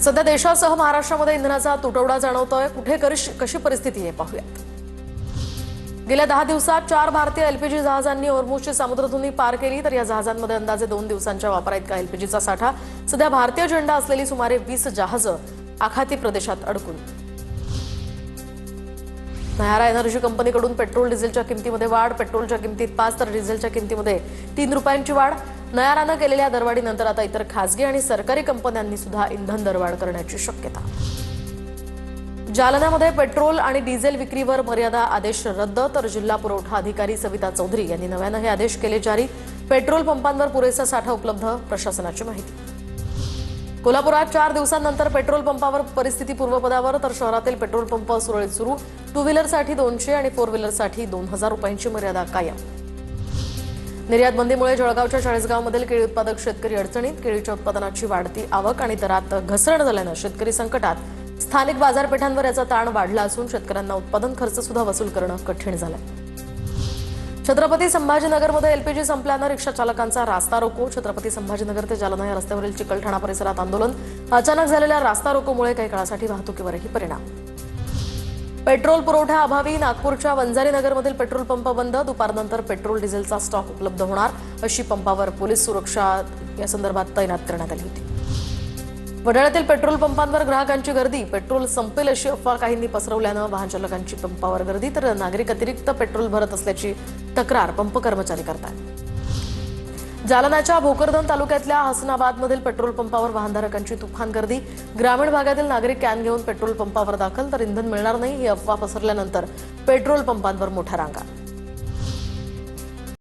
सध्या देशासह महाराष्ट्रामध्ये इंधनाचा तुटवडा जाणवतोय। कुठे कशी परिस्थिती आहे पाहूयात। गेल्या 10 दिवसात 4 भारतीय एलपीजी जहाजांनी होर्मुझची समुद्रधुनी पार केली, तर या जहाजांमध्ये अंदाजे 2 दिवसांच्या वापराइतका एलपीजीचा साठा। सध्या भारतीय झेंडा असलेली सुमारे 20 जहाजं आखाती प्रदेशात अडकून। नयारा एनर्जी कंपनीकडून पेट्रोल डिझेलच्या किमतीमध्ये वाढ। पेट्रोलच्या किमतीत 5 तर डिझेलच्या किमतीमध्ये 3 रुपयांची वाढ। नयारानं केलेल्या दरवाढीनंतर आता इतर खासगी आणि सरकारी कंपन्यांनी सुद्धा इंधन दरवाढ करण्याची शक्यता। जालन्यामध्ये पेट्रोल आणि डिझेल विक्रीवर मर्यादा आदेश रद्द, तर जिल्हा पुरवठा अधिकारी सविता चौधरी यांनी नव्यानं हे आदेश केले जारी। पेट्रोल पंपांवर पुरेसा साठा उपलब्ध, प्रशासनाची माहिती। कोल्हापुरात 4 दिवसांनंतर पेट्रोल पंपावर परिस्थिती पूर्वपदावर, तर शहरातील पेट्रोल पंप सुरळीत सुरू। 2 व्हीलरसाठी 200 आणि 4 व्हीलरसाठी 2000 रुपयांची मर्यादा कायम। निर्यात बंदीमुळे जळगावच्या चाळीसगावमधील केळी उत्पादक शेतकरी अडचणीत। केळीच्या उत्पादनाची वाढती आवक आणि दरात घसरण झाल्यानं शेतकरी संकटात। स्थानिक बाजारपेठांवर याचा ताण वाढला असून शेतकऱ्यांना उत्पादन खर्च सुद्धा वसूल करणं कठीण झालंय। छत्रपती संभाजीनगरमध्ये एलपीजी संपल्यानं रिक्षा चालकांचा रास्ता रोको। छत्रपती संभाजीनगर ते जालना या रस्त्यावरील चिकलठाणा परिसरात आंदोलन। अचानक झालेल्या रास्ता रोकोमुळे काही काळासाठी वाहतुकीवरही परिणाम। पेट्रोल पुरवठ्याअभावी नागपूरच्या वंजारी नगरमधील पेट्रोल पंप बंद। दुपारनंतर पेट्रोल डिझेलचा स्टॉक उपलब्ध होणार अशी पंपावर पोलीस सुरक्षा या संदर्भात तैनात करण्यात आली होती। वडाळ्यातील पेट्रोल पंपांवर ग्राहकांची गर्दी। पेट्रोल संपेल अशी अफवा काहींनी पसरवल्यानं वाहन चालकांची पंपावर गर्दी, तर नागरिक अतिरिक्त पेट्रोल भरत असल्याची तक्रार पंप कर्मचारी करतात। जालन्याच्या भोकरदन तालुक्यातल्या हसनाबादमधील पेट्रोल पंपावर वाहनधारकांची तुफान गर्दी। ग्रामीण भागातील नागरिक कॅन घेऊन पेट्रोल पंपावर दाखल, तर इंधन मिळणार नाही ही अफवा पसरल्यानंतर पेट्रोल पंपांवर मोठ्या रांगा।